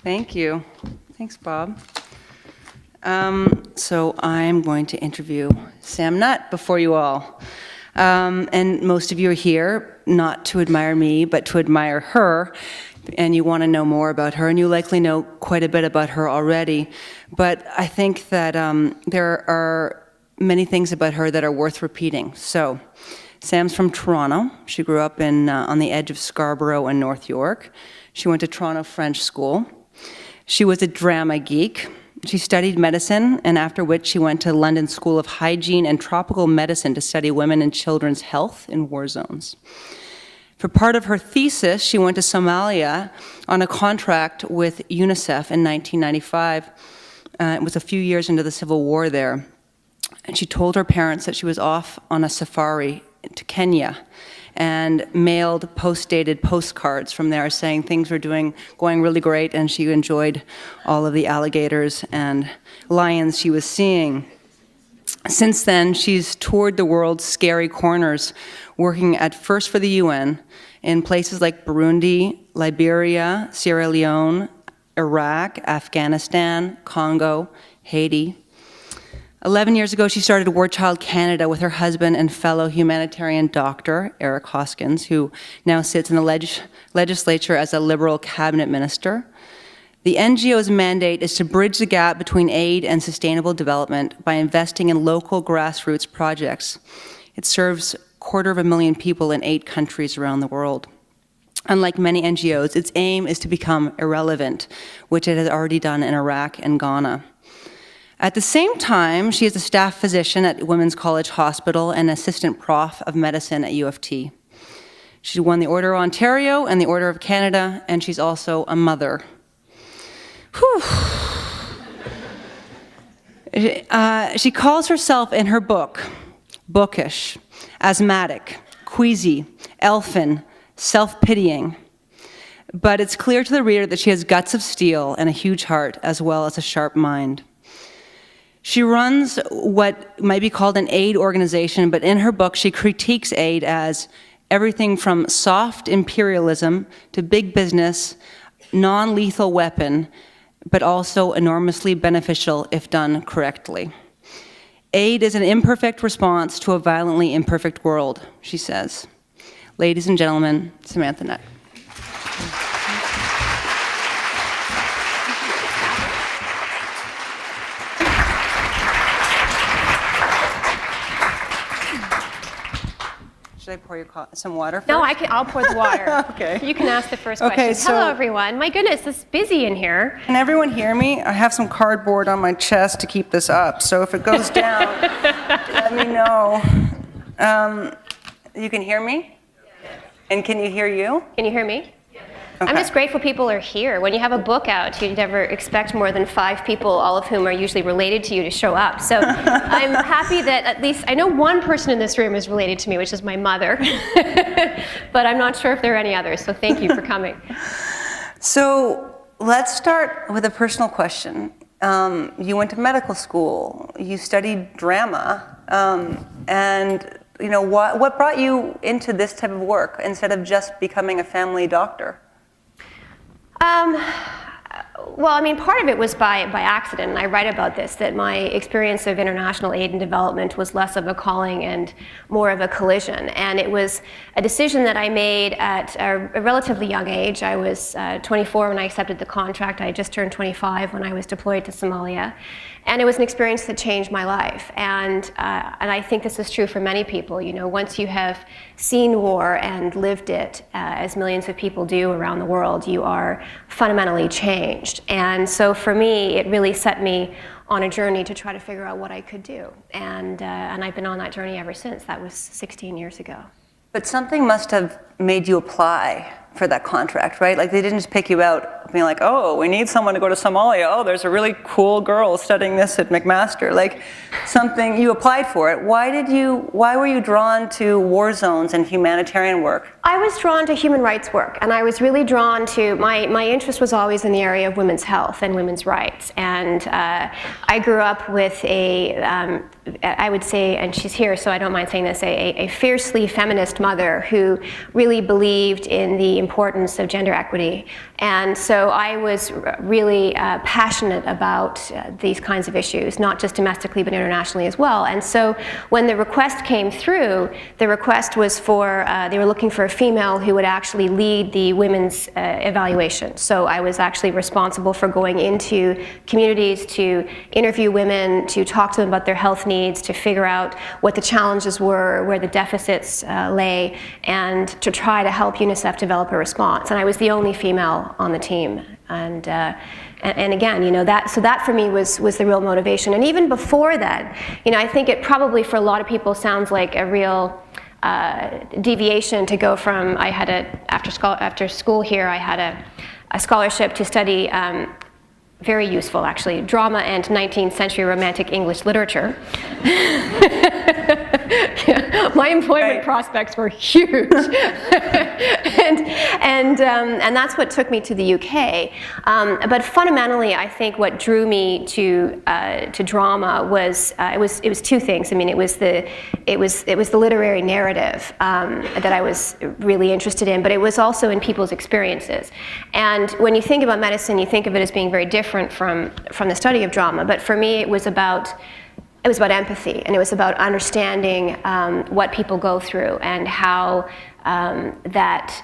Thank you. Thanks, Bob. So I'm going to interview Sam Nutt before you all. And most of you are here not to admire me, but to admire her. And you want to know more about her, and you likely know quite a bit about her already. But I think that there are many things about her that are worth repeating. So, Sam's from Toronto. She grew up on the edge of Scarborough and North York. She went to Toronto French School. She was a drama geek. She studied medicine, and after which she went to London School of Hygiene and Tropical Medicine to study women and children's health in war zones. For part of her thesis, she went to Somalia on a contract with UNICEF in 1995. It was a few years into the civil war there. And she told her parents that she was off on a safari to Kenya and mailed post-dated postcards from there saying things were going really great, and she enjoyed all of the alligators and lions she was seeing. Since then, she's toured the world's scary corners, working at first for the UN in places like Burundi, Liberia, Sierra Leone, Iraq, Afghanistan, Congo, Haiti. 11 years ago, she started War Child Canada with her husband and fellow humanitarian doctor, Eric Hoskins, who now sits in the legislature as a Liberal cabinet minister. The NGO's mandate is to bridge the gap between aid and sustainable development by investing in local grassroots projects. It serves 250,000 people in 8 countries around the world. Unlike many NGOs, its aim is to become irrelevant, which it has already done in Iraq and Ghana. At the same time, she is a staff physician at Women's College Hospital and assistant prof of medicine at U of T. She won the Order of Ontario and the Order of Canada, and she's also a mother. Whew. She calls herself in her book bookish, asthmatic, queasy, elfin, self-pitying. But it's clear to the reader that she has guts of steel and a huge heart, as well as a sharp mind. She runs what might be called an aid organization, but in her book she critiques aid as everything from soft imperialism to big business, non-lethal weapon, but also enormously beneficial if done correctly. Aid is an imperfect response to a violently imperfect world, she says. Ladies and gentlemen, Samantha Nutt. Should I pour you some water first? No, I'll pour the water. Okay. You can ask the first question. So, hello, everyone. My goodness, it's busy in here. Can everyone hear me? I have some cardboard on my chest to keep this up, so if it goes down, let me know. You can hear me? Yes. And can you hear you? Can you hear me? Okay. I'm just grateful people are here. When you have a book out, you never expect more than 5 people, all of whom are usually related to you, to show up. So I'm happy that at least, I know one person in this room is related to me, which is my mother. But I'm not sure if there are any others, so thank you for coming. So let's start with a personal question. You went to medical school, you studied drama, and what brought you into this type of work instead of just becoming a family doctor? Well, I mean, part of it was by accident, and I write about this, that my experience of international aid and development was less of a calling and more of a collision. And it was a decision that I made at a relatively young age. I was 24 when I accepted the contract. I had just turned 25 when I was deployed to Somalia. And it was an experience that changed my life. And I think this is true for many people. You know, once you have seen war and lived it, as millions of people do around the world, you are fundamentally changed. And so for me, it really set me on a journey to try to figure out what I could do. And I've been on that journey ever since. That was 16 years ago. But something must have made you apply for that contract, right? Like they didn't just pick you out being like, oh, we need someone to go to Somalia. Oh, there's a really cool girl studying this at McMaster. Like something, you applied for it. Why were you drawn to war zones and humanitarian work? I was drawn to human rights work, and I was really drawn to, my interest was always in the area of women's health and women's rights. And I grew up with a I would say, and she's here, so I don't mind saying this, a fiercely feminist mother who really believed in the importance of gender equity. And so I was really passionate about these kinds of issues, not just domestically, but internationally as well. And so when the request came through, the request was for, they were looking for a female who would actually lead the women's evaluation. So I was actually responsible for going into communities to interview women, to talk to them about their health needs, to figure out what the challenges were, where the deficits lay, and to try to help UNICEF develop a response. And I was the only female on the team. And again, you know, that for me was the real motivation. And even before that, you know, I think it probably for a lot of people sounds like a real deviation to go from, I had after school here, I had a scholarship to study, very useful actually, drama and 19th century romantic English literature. Yeah, my employment prospects were huge. and that's what took me to the UK. But fundamentally, I think what drew me to drama was it was two things. I mean, it was the literary narrative that I was really interested in, but it was also in people's experiences. And when you think about medicine, you think of it as being very different from the study of drama. But for me, it was about empathy, and it was about understanding what people go through and how that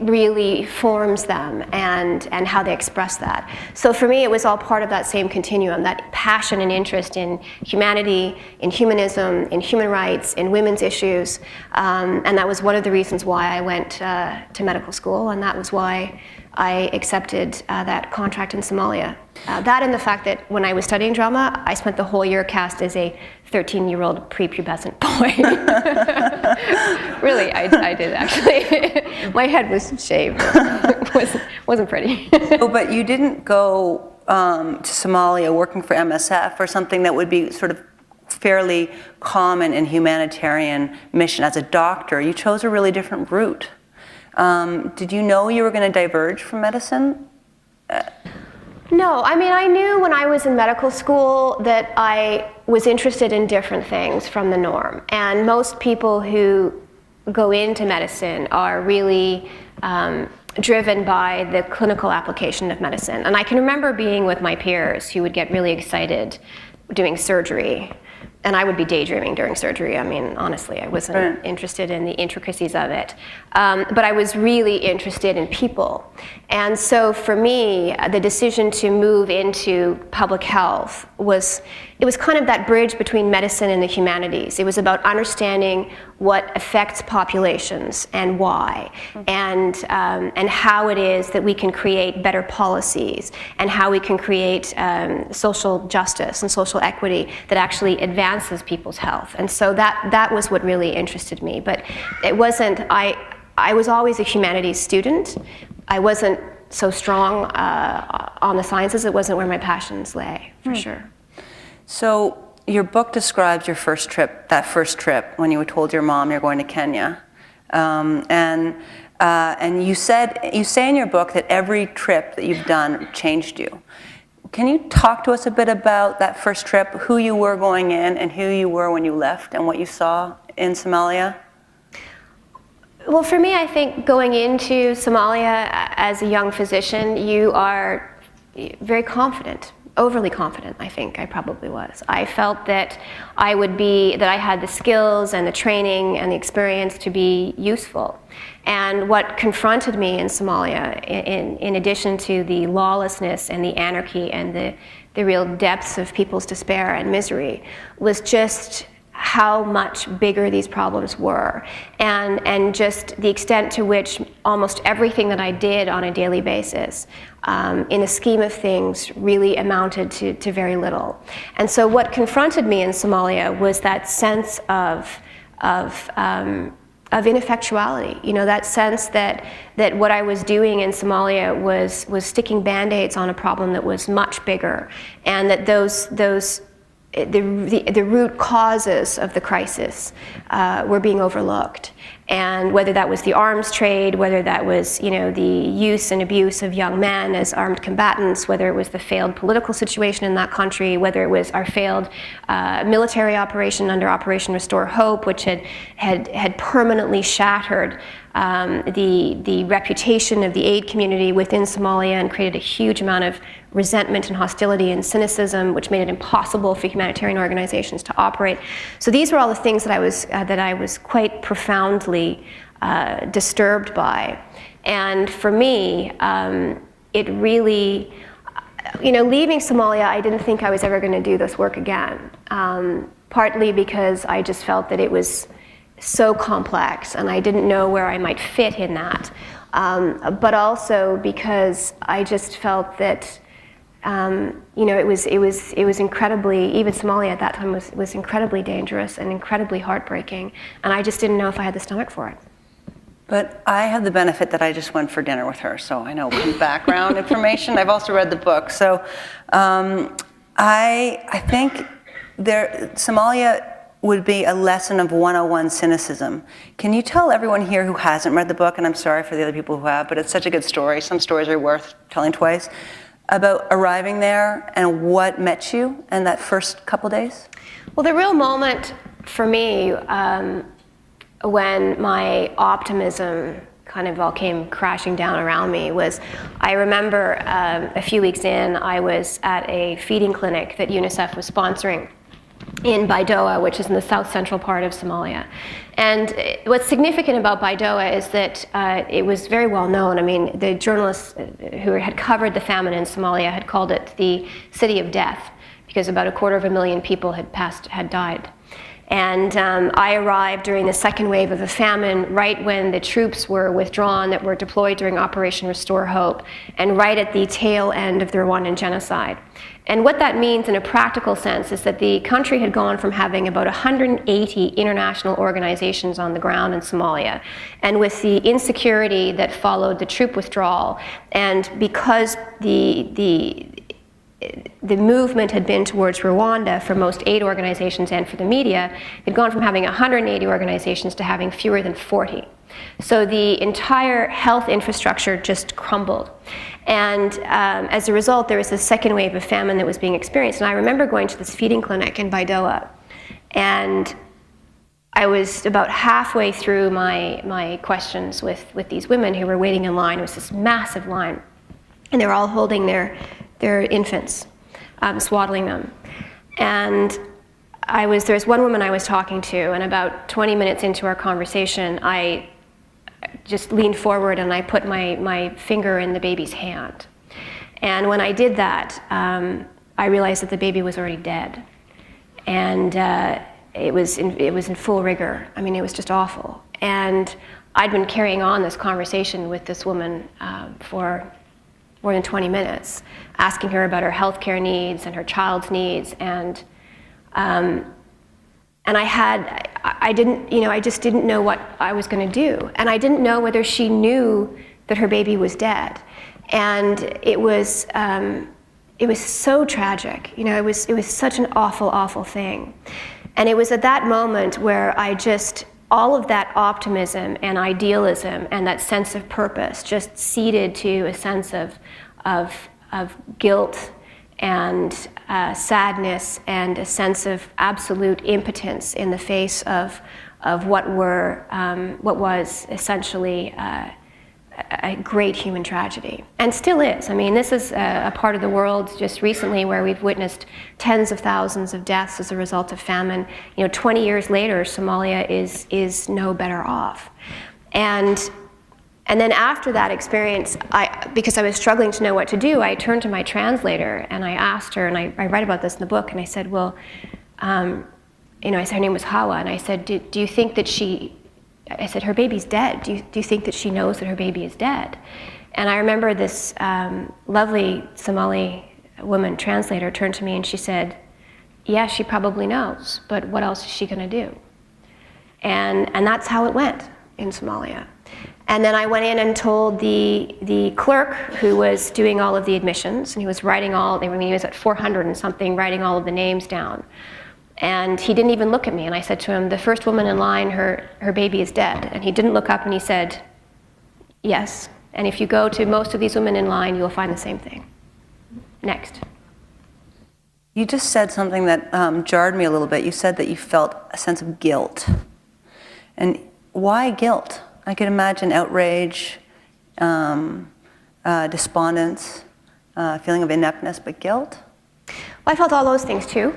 really forms them and how they express that. So for me, it was all part of that same continuum, that passion and interest in humanity, in humanism, in human rights, in women's issues. And that was one of the reasons why I went to medical school, and that was why I accepted that contract in Somalia. That and the fact that when I was studying drama, I spent the whole year cast as a 13-year-old prepubescent boy. Really, I did actually. My head was shaved. wasn't pretty. Oh, but you didn't go to Somalia working for MSF or something that would be sort of fairly common in humanitarian mission as a doctor. You chose a really different route. Did you know you were going to diverge from medicine? No, I mean, I knew when I was in medical school that I was interested in different things from the norm. And most people who go into medicine are really driven by the clinical application of medicine. And I can remember being with my peers who would get really excited doing surgery. And I would be daydreaming during surgery. I mean, honestly, I wasn't interested in the intricacies of it. But I was really interested in people. And so for me, the decision to move into public health was kind of that bridge between medicine and the humanities. It was about understanding what affects populations and why, and how it is that we can create better policies, and how we can create social justice and social equity that actually advances people's health. And so that was what really interested me. But it wasn't, I was always a humanities student. I wasn't so strong on the sciences. It wasn't where my passions lay, for sure. So your book describes your that first trip when you were told your mom you're going to Kenya, and you say in your book that every trip that you've done changed you. Can you talk to us a bit about that first trip, who you were going in and who you were when you left, and what you saw in Somalia? Well, for me, I think going into Somalia as a young physician, you are very confident. Overly confident, I think I probably was. I felt that I had the skills and the training and the experience to be useful. And what confronted me in Somalia, in addition to the lawlessness and the anarchy and the real depths of people's despair and misery, was just how much bigger these problems were, and just the extent to which almost everything that I did on a daily basis, in the scheme of things, really amounted to very little. And so what confronted me in Somalia was that sense of ineffectuality. You know, that sense that what I was doing in Somalia was sticking Band-Aids on a problem that was much bigger, and that the root causes of the crisis were being overlooked. And whether that was the arms trade, whether that was, the use and abuse of young men as armed combatants, whether it was the failed political situation in that country, whether it was our failed military operation under Operation Restore Hope, which had permanently shattered the reputation of the aid community within Somalia and created a huge amount of resentment and hostility and cynicism, which made it impossible for humanitarian organizations to operate. So these were all the things that I was quite profoundly disturbed by. And for me, it really, leaving Somalia, I didn't think I was ever going to do this work again. Partly because I just felt that it was so complex and I didn't know where I might fit in that. But also because I just felt that it was incredibly, even Somalia at that time was incredibly dangerous and incredibly heartbreaking, and I just didn't know if I had the stomach for it. But I have the benefit that I just went for dinner with her, so I know some background information. I've also read the book, so I think Somalia would be a lesson of 101 cynicism. Can you tell everyone here who hasn't read the book, and I'm sorry for the other people who have, but it's such a good story, some stories are worth telling twice, about arriving there and what met you in that first couple days? Well, the real moment for me when my optimism kind of all came crashing down around me was, I remember a few weeks in, I was at a feeding clinic that UNICEF was sponsoring in Baidoa, which is in the south central part of Somalia. And what's significant about Baidoa is that it was very well known. I mean, the journalists who had covered the famine in Somalia had called it the city of death, because about 250,000 people had died. And I arrived during the second wave of the famine, right when the troops were withdrawn that were deployed during Operation Restore Hope, and right at the tail end of the Rwandan genocide. And what that means in a practical sense is that the country had gone from having about 180 international organizations on the ground in Somalia, and with the insecurity that followed the troop withdrawal, and because the movement had been towards Rwanda for most aid organizations and for the media, it had gone from having 180 organizations to having fewer than 40. So the entire health infrastructure just crumbled. And as a result, there was a second wave of famine that was being experienced. And I remember going to this feeding clinic in Baidoa, and I was about halfway through my questions with these women who were waiting in line. It was this massive line, and they were all holding their infants, swaddling them. And there was one woman I was talking to, and about 20 minutes into our conversation, I just leaned forward and I put my finger in the baby's hand. And when I did that, I realized that the baby was already dead. And it was in full rigor. I mean, it was just awful. And I'd been carrying on this conversation with this woman for more than 20 minutes, asking her about her healthcare needs and her child's needs, and I just didn't know what I was going to do, and I didn't know whether she knew that her baby was dead, and it was so tragic. It was such an awful thing, and it was at that moment where all of that optimism and idealism and that sense of purpose just ceded to a sense of guilt and sadness and a sense of absolute impotence in the face of what was essentially a great human tragedy, and still is. I mean, this is a part of the world just recently where we've witnessed tens of thousands of deaths as a result of famine. 20 years later, Somalia is no better off. And then after that experience, because I was struggling to know what to do, I turned to my translator and I asked her, and I write about this in the book, and I said, well, I said her name was Hawa, and I said, do you think that I said, her baby's dead. Do you think that she knows that her baby is dead? And I remember this lovely Somali woman translator turned to me and she said, yeah, she probably knows, but what else is she going to do? And that's how it went in Somalia. And then I went in and told the clerk who was doing all of the admissions, and he was writing he was at 400 and something, writing all of the names down. And he didn't even look at me. And I said to him, the first woman in line, her baby is dead. And he didn't look up and he said, yes. And if you go to most of these women in line, you will find the same thing. Next. You just said something that jarred me a little bit. You said that you felt a sense of guilt. And why guilt? I could imagine outrage, despondence, feeling of ineptness, but guilt? Well, I felt all those things too.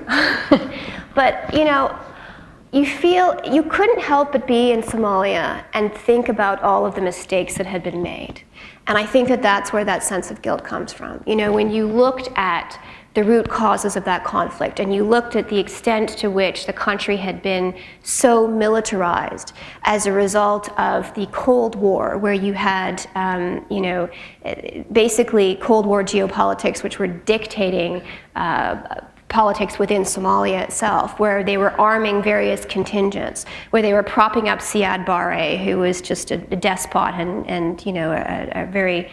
But, you know, you couldn't help but be in Somalia and think about all of the mistakes that had been made. And I think that that's where that sense of guilt comes from. You know, when you looked at the root causes of that conflict, and you looked at the extent to which the country had been so militarized as a result of the Cold War, where you had, you know, basically Cold War geopolitics, which were dictating politics within Somalia itself, where they were arming various contingents, where they were propping up Siad Barre, who was just a despot and you know, a very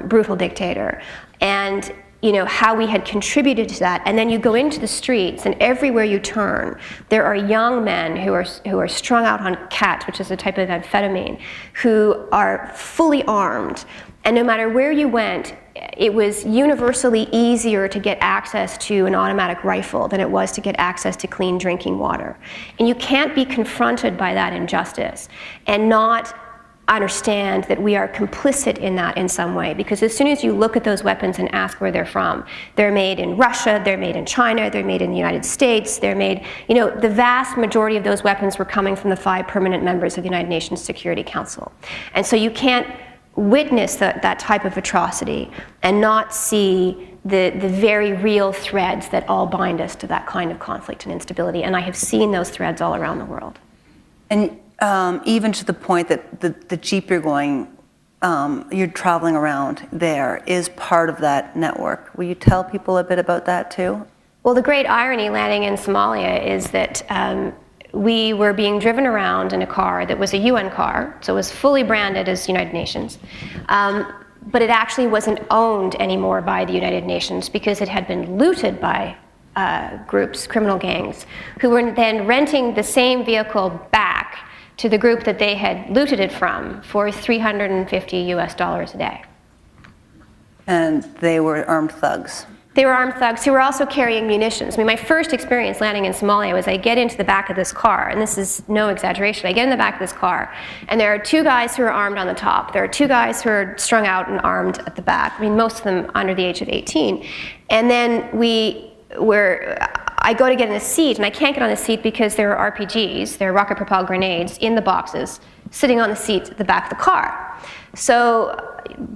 brutal dictator. And you know, how we had contributed to that. And then you go into the streets, and everywhere you turn, there are young men who are strung out on cat, which is a type of amphetamine, who are fully armed. And no matter where you went, it was universally easier to get access to an automatic rifle than it was to get access to clean drinking water. And you can't be confronted by that injustice and not understand that we are complicit in that in some way, because as soon as you look at those weapons and ask where they're from, they're made in Russia, they're made in China, they're made in the United States, they're made, you know, the vast majority of those weapons were coming from the 5 permanent members of the United Nations Security Council. And so you can't witness that type of atrocity and not see the very real threads that all bind us to that kind of conflict and instability. And I have seen those threads all around the world. And even to the point that the Jeep you're going, you're traveling around there is part of that network. Will you tell people a bit about that too? Well, the great irony landing in Somalia is that we were being driven around in a car that was a UN car, so it was fully branded as United Nations, but it actually wasn't owned anymore by the United Nations because it had been looted by groups, criminal gangs, who were then renting the same vehicle back to the group that they had looted it from for $350 a day. And they were armed thugs. They were armed thugs who were also carrying munitions. I mean, my first experience landing in Somalia was I get into the back of this car, and this is no exaggeration. I get in the back of this car, and there are 2 guys who are armed on the top. There are 2 guys who are strung out and armed at the back. I mean, most of them under the age of 18. And then I go to get in a seat, and I can't get on the seat because there are RPGs, there are rocket-propelled grenades, in the boxes, sitting on the seat at the back of the car. So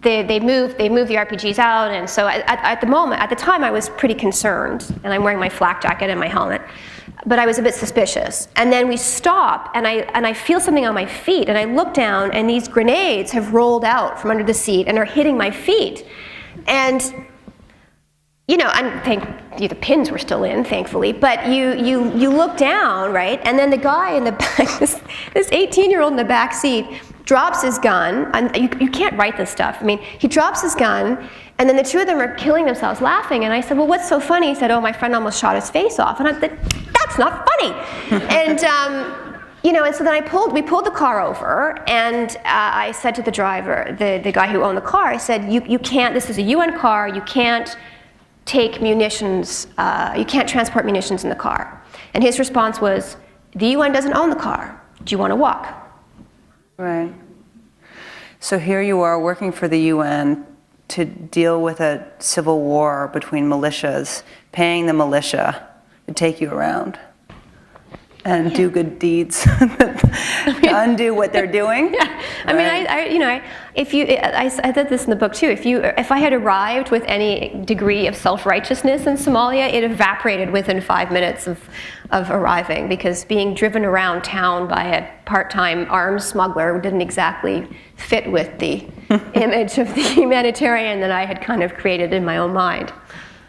they move the RPGs out, and so at the time I was pretty concerned, and I'm wearing my flak jacket and my helmet, but I was a bit suspicious. And then we stop, and I feel something on my feet, and I look down, and these grenades have rolled out from under the seat and are hitting my feet. And you know, the pins were still in, thankfully, but you look down, right? And then the guy in the back, this 18-year-old in the back seat, drops his gun. And you can't write this stuff. I mean, he drops his gun, and then the 2 of them are killing themselves laughing. And I said, well, what's so funny? He said, oh, my friend almost shot his face off. And I said, that's not funny. And you know, and so then we pulled the car over, and I said to the driver, the guy who owned the car, I said, you can't, this is a UN car, you can't take munitions, you can't transport munitions in the car. And his response was, the UN doesn't own the car. Do you want to walk? Right. So here you are working for the UN to deal with a civil war between militias, paying the militia to take you around and do good deeds to undo what they're doing. Yeah, I mean, I said this in the book too. If I had arrived with any degree of self-righteousness in Somalia, it evaporated within 5 minutes of arriving, because being driven around town by a part-time arms smuggler didn't exactly fit with the image of the humanitarian that I had kind of created in my own mind.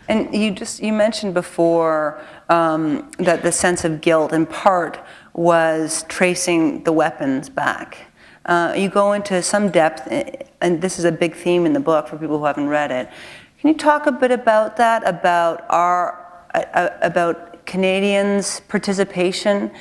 And you mentioned before that the sense of guilt in part was tracing the weapons back. You go into some depth, and this is a big theme in the book for people who haven't read it. Can you talk a bit about that, about Canadians' participation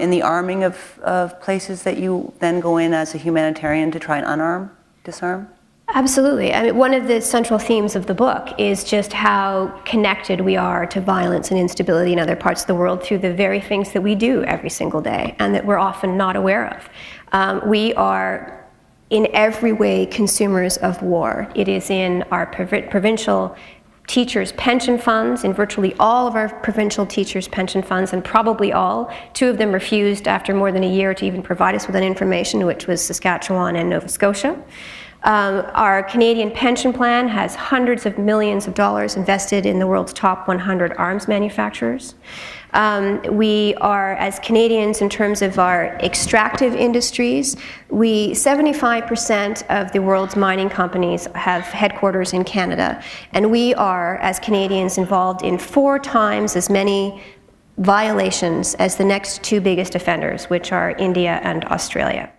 in the arming of places that you then go in as a humanitarian to try and disarm? Absolutely. I mean, one of the central themes of the book is just how connected we are to violence and instability in other parts of the world through the very things that we do every single day and that we're often not aware of. We are in every way consumers of war. It is in our provincial teachers' pension funds, in virtually all of our provincial teachers' pension funds, and probably all. 2 of them refused after more than a year to even provide us with that information, which was Saskatchewan and Nova Scotia. Our Canadian pension plan has hundreds of millions of dollars invested in the world's top 100 arms manufacturers. We are, as Canadians, in terms of our extractive industries, 75% of the world's mining companies have headquarters in Canada, and we are, as Canadians, involved in 4 times as many violations as the next 2 biggest offenders, which are India and Australia.